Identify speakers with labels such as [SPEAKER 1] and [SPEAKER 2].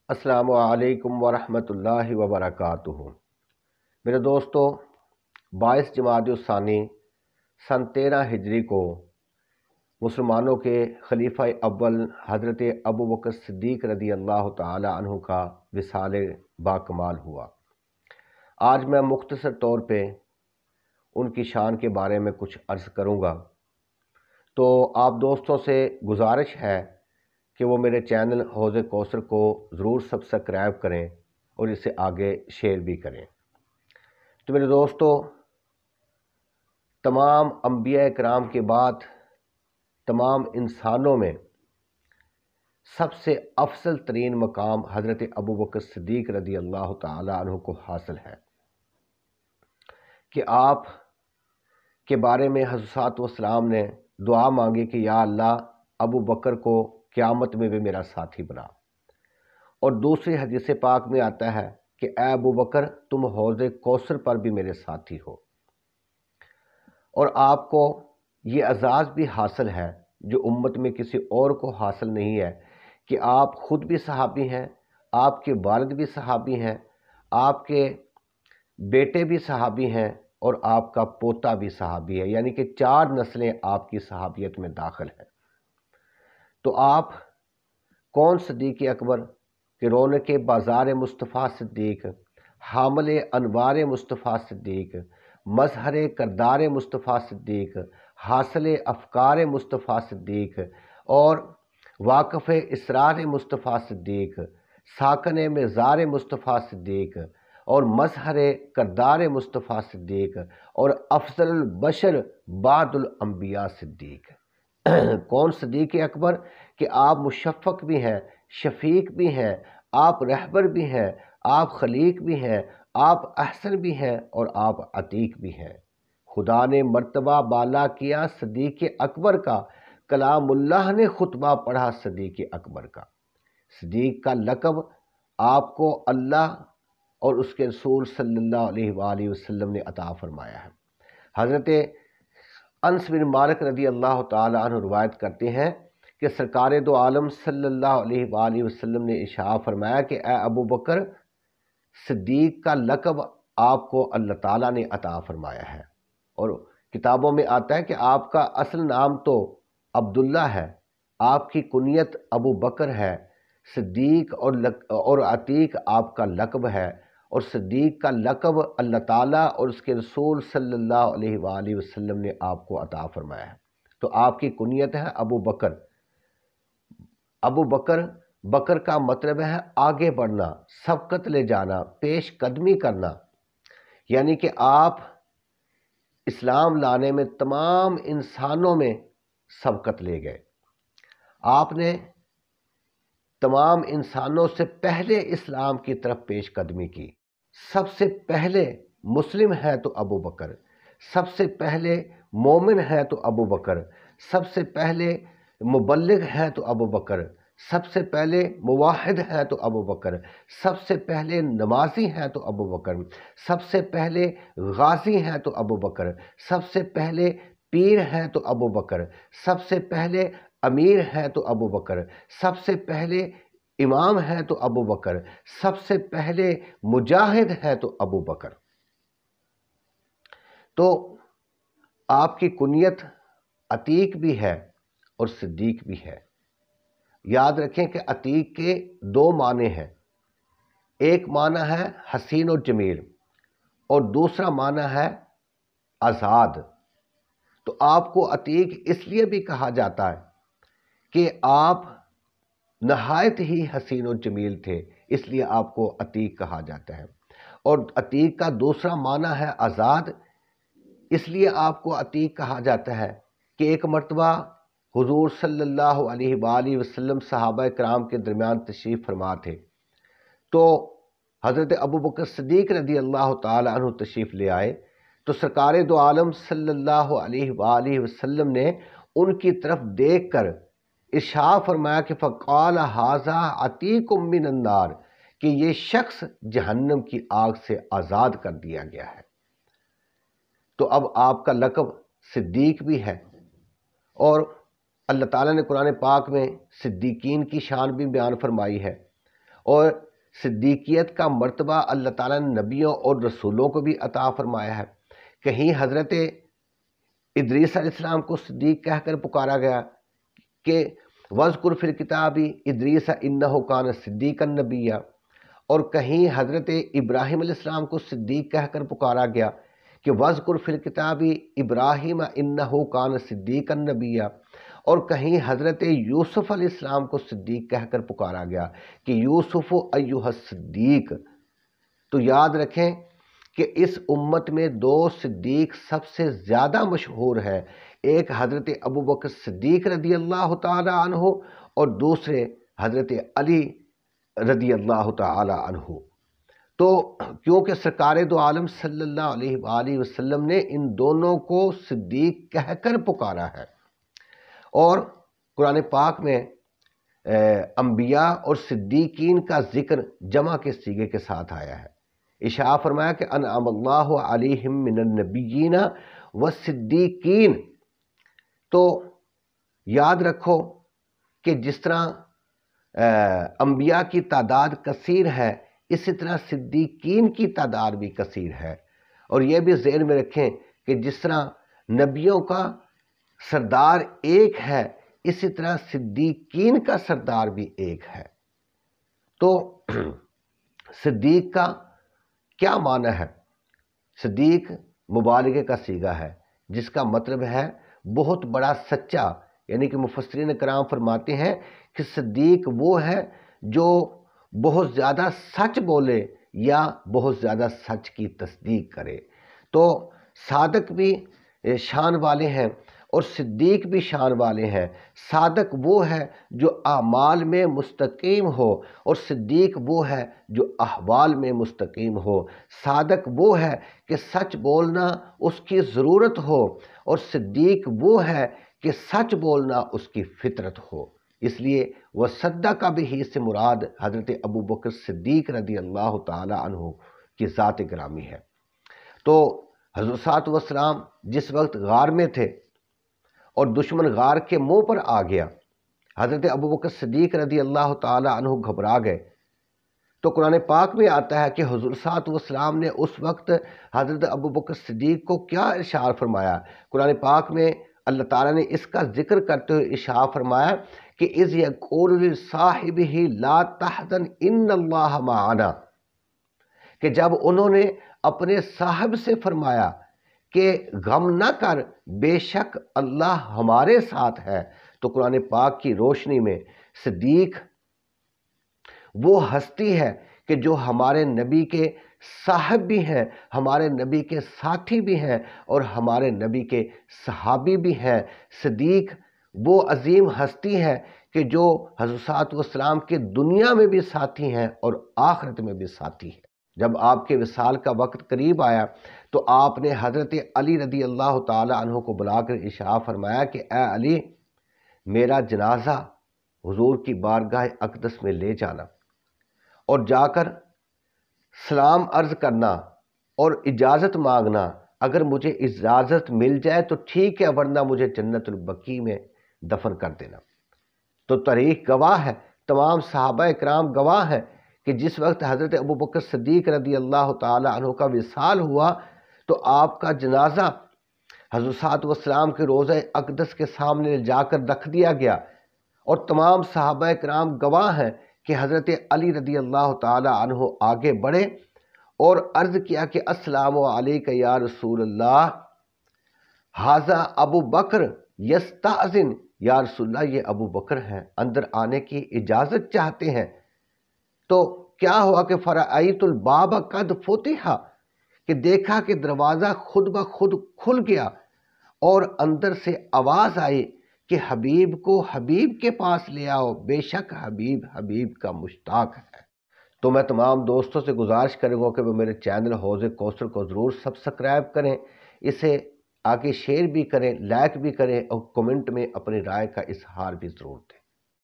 [SPEAKER 1] السلام علیکم ورحمۃ اللہ وبرکاتہ۔ میرے دوستو، 22 جمادی الثانی سن 13 ہجری کو مسلمانوں کے خلیفہ اول حضرت ابوبکر صدیق رضی اللہ تعالی عنہ کا وصال باکمال ہوا۔ آج میں مختصر طور پہ ان کی شان کے بارے میں کچھ عرض کروں گا، تو آپ دوستوں سے گزارش ہے کہ وہ میرے چینل حوض کوثر کو ضرور سبسکرائب کریں اور اسے آگے شیئر بھی کریں۔ تو میرے دوستو، تمام انبیاء کرام کے بعد تمام انسانوں میں سب سے افضل ترین مقام حضرت ابوبکر صدیق رضی اللہ تعالی عنہ کو حاصل ہے کہ آپ کے بارے میں حضرت والسلام نے دعا مانگی کہ یا اللہ، ابو بکر کو قیامت میں بھی میرا ساتھی بنا۔ اور دوسری حدیث پاک میں آتا ہے کہ اے ابو بکر، تم حوض کوثر پر بھی میرے ساتھی ہو۔ اور آپ کو یہ اعزاز بھی حاصل ہے جو امت میں کسی اور کو حاصل نہیں ہے کہ آپ خود بھی صحابی ہیں، آپ کے والد بھی صحابی ہیں، آپ کے بیٹے بھی صحابی ہیں اور آپ کا پوتا بھی صحابی ہے، یعنی کہ 4 نسلیں آپ کی صحابیت میں داخل ہیں۔ تو آپ کون صدیق اکبر کہ رونق بازار مصطفیٰ صدیق، حامل انوار مصطفیٰ صدیق، مظہر کردار مصطفیٰ صدیق، حاصل افکار مصطفیٰ صدیق اور واقف اسرار مصطفیٰ صدیق، ساکن مزار مصطفیٰ صدیق اور مظہر کردار مصطفیٰ صدیق اور افضل البشر بعد الانبیاء صدیق۔ کون صدیق اکبر کہ آپ مشفق بھی ہیں، شفیق بھی ہیں، آپ رہبر بھی ہیں، آپ خلیق بھی ہیں، آپ احسن بھی ہیں اور آپ عتیق بھی ہیں۔ خدا نے مرتبہ بالا کیا صدیق اکبر کا، کلام اللہ نے خطبہ پڑھا صدیق اکبر کا۔ صدیق کا لقب آپ کو اللہ اور اس کے رسول صلی اللہ علیہ وآلہ وسلم نے عطا فرمایا ہے۔ حضرت انس بن مالک رضی اللہ تعالی عنہ روایت کرتے ہیں کہ سرکار دو عالم صلی اللہ علیہ وآلہ وسلم نے ارشاد فرمایا کہ اے ابو بکر، صدیق کا لقب آپ کو اللہ تعالیٰ نے عطا فرمایا ہے۔ اور کتابوں میں آتا ہے کہ آپ کا اصل نام تو عبداللہ ہے، آپ کی کنیت ابو بکر ہے، صدیق اور عتیق آپ کا لقب ہے، اور صدیق کا لقب اللہ تعالیٰ اور اس کے رسول صلی اللہ علیہ وآلہ وسلم نے آپ کو عطا فرمایا ہے۔ تو آپ کی کنیت ہے ابو بکر۔ ابو بکر، بکر کا مطلب ہے آگے بڑھنا، سبقت لے جانا، پیش قدمی کرنا، یعنی کہ آپ اسلام لانے میں تمام انسانوں میں سبقت لے گئے۔ آپ نے تمام انسانوں سے پہلے اسلام کی طرف پیش قدمی کی۔ سب سے پہلے مسلم ہے تو ابو بکر، سب سے پہلے مومن ہے تو ابو بکر، سب سے پہلے مبلغ ہے تو ابو بکر، سب سے پہلے موحد ہے تو ابو بکر، سب سے پہلے نمازی ہے تو ابو بکر، سب سے پہلے غازی ہے تو ابو بکر، سب سے پہلے پیر ہے تو ابو بکر، سب سے پہلے امیر ہے تو ابو بکر، سب سے پہلے امام ہے تو ابو بکر، سب سے پہلے مجاہد ہے تو ابو بکر۔ تو آپ کی کنیت عتیق بھی ہے اور صدیق بھی ہے۔ یاد رکھیں کہ عتیق کے 2 معنی ہیں، ایک معنی ہے حسین و جمیل اور دوسرا معنی ہے آزاد۔ تو آپ کو عتیق اس لیے بھی کہا جاتا ہے کہ آپ نہایت ہی حسین و جمیل تھے، اس لیے آپ کو عتیق کہا جاتا ہے۔ اور عتیق کا دوسرا معنی ہے آزاد، اس لیے آپ کو عتیق کہا جاتا ہے کہ ایک مرتبہ حضور صلی اللہ علیہ وآلہ وسلم صحابہ کرام کے درمیان تشریف فرما تھے، تو حضرت ابوبکر صدیق رضی اللہ تعالی عنہ تشریف لے آئے، تو سرکار دو عالم صلی اللہ علیہ وآلہ وسلم نے ان کی طرف دیکھ کر ارشاد فرمایا کہ فقال ھذا عتیق من النار، کہ یہ شخص جہنم کی آگ سے آزاد کر دیا گیا ہے۔ تو اب آپ کا لقب صدیق بھی ہے، اور اللہ تعالیٰ نے قرآن پاک میں صدیقین کی شان بھی بیان فرمائی ہے، اور صدیقیت کا مرتبہ اللہ تعالیٰ نے نبیوں اور رسولوں کو بھی عطا فرمایا ہے۔ کہیں حضرت ادریس علیہ السلام کو صدیق کہہ کر پکارا گیا کہ وَاذْكُرْ فِي الْكِتَابِ ادریس اِنَّهُ كَانَ صِدِّيقًا نَبِيًّا، اور کہیں حضرت ابراہیم علیہ السلام کو صدیق کہہ کر پکارا گیا کہ وَاذْكُرْ فِي الْكِتَابِ ابراہیم اِنَّهُ كَانَ صِدِّيقًا نَبِيًّا، اور کہیں حضرت یوسف علیہ السلام کو صدیق کہہ کر پکارا گیا کہ یوسف ایھا الصدیق۔ تو یاد رکھیں کہ اس امت میں دو صدیق سب سے زیادہ مشہور ہیں، ایک حضرت ابوبکر صدیق رضی اللہ تعالی عنہ اور دوسرے حضرت علی رضی اللہ تعالی عنہ۔ تو کیونکہ سرکار دو عالم صلی اللہ علیہ وآلہ وسلم نے ان دونوں کو صدیق کہہ کر پکارا ہے، اور قرآن پاک میں انبیاء اور صدیقین کا ذکر جمع کے صیغے کے ساتھ آیا ہے۔ ارشاد فرمایا کہ انعم اللہ علیہم من النبیین والصدیقین۔ تو یاد رکھو کہ جس طرح انبیاء کی تعداد کثیر ہے، اسی طرح صدیقین کی تعداد بھی کثیر ہے، اور یہ بھی ذہن میں رکھیں کہ جس طرح نبیوں کا سردار ایک ہے، اسی طرح صدیقین کا سردار بھی ایک ہے۔ تو صدیق کا کیا معنی ہے؟ صدیق مبالغے کا صیغہ ہے جس کا مطلب ہے بہت بڑا سچا، یعنی کہ مفسرین کرام فرماتے ہیں کہ صدیق وہ ہے جو بہت زیادہ سچ بولے یا بہت زیادہ سچ کی تصدیق کرے۔ تو صادق بھی شان والے ہیں اور صدیق بھی شان والے ہیں۔ صادق وہ ہے جو اعمال میں مستقیم ہو، اور صدیق وہ ہے جو احوال میں مستقیم ہو۔ صادق وہ ہے کہ سچ بولنا اس کی ضرورت ہو، اور صدیق وہ ہے کہ سچ بولنا اس کی فطرت ہو۔ اس لیے وصدق بہ سے مراد حضرت ابوبکر صدیق رضی اللہ تعالی عنہ کی ذات گرامی ہے۔ تو حضرت صاحب والسلام جس وقت غار میں تھے اور دشمن غار کے منہ پر آ گیا، حضرت ابوبکر صدیق رضی اللہ تعالی عنہ گھبرا گئے۔ تو قرآن پاک میں آتا ہے کہ حضور صاحب والسلام نے اس وقت حضرت ابوبکر صدیق کو کیا ارشاد فرمایا؟ قرآن پاک میں اللہ تعالیٰ نے اس کا ذکر کرتے ہوئے ارشاد فرمایا کہ اذ یقول لصاحبہ لا تحزن ان اللہ معنا، کہ جب انہوں نے اپنے صاحب سے فرمایا کہ غم نہ کر، بے شک اللہ ہمارے ساتھ ہے۔ تو قرآن پاک کی روشنی میں صدیق وہ ہستی ہے کہ جو ہمارے نبی کے صاحب بھی ہیں، ہمارے نبی کے ساتھی بھی ہیں، اور ہمارے نبی کے صحابی بھی ہیں۔ صدیق وہ عظیم ہستی ہے کہ جو حضرت صاحب والسلام کے دنیا میں بھی ساتھی ہیں اور آخرت میں بھی ساتھی ہیں۔ جب آپ کے وصال کا وقت قریب آیا تو آپ نے حضرت علی رضی اللہ تعالی عنہ کو بلا کر ارشاد فرمایا کہ اے علی، میرا جنازہ حضور کی بارگاہ اقدس میں لے جانا، اور جا کر سلام عرض کرنا اور اجازت مانگنا۔ اگر مجھے اجازت مل جائے تو ٹھیک ہے، ورنہ مجھے جنت البقیع میں دفن کر دینا۔ تو تاریخ گواہ ہے، تمام صحابہ اکرام گواہ ہیں کہ جس وقت حضرت ابوبکر صدیق رضی اللہ تعالی عنہ کا وصال ہوا تو آپ کا جنازہ حضرت صاحب والسلام کے روضہ اقدس کے سامنے جا کر رکھ دیا گیا، اور تمام صحابہ اکرام گواہ ہیں کہ حضرت علی رضی اللہ تعالی عنہ آگے بڑھے اور عرض کیا کہ السلام علیکہ یا رسول اللہ، ھذا ابو بکر یستأذن، یا رسول اللہ یہ ابو بکر ہیں، اندر آنے کی اجازت چاہتے ہیں۔ تو کیا ہوا کہ فرأیت الباب قد فتح، کہ دیکھا کہ دروازہ خود بخود کھل گیا، اور اندر سے آواز آئی کہ حبیب کو حبیب کے پاس لے آؤ، بے شک حبیب حبیب کا مشتاق ہے۔ تو میں تمام دوستوں سے گزارش کروں گا کہ وہ میرے چینل حوض کوثر کو ضرور سبسکرائب کریں، اسے آگے شیئر بھی کریں، لائک بھی کریں، اور کمنٹ میں اپنی رائے کا اظہار بھی ضرور دیں۔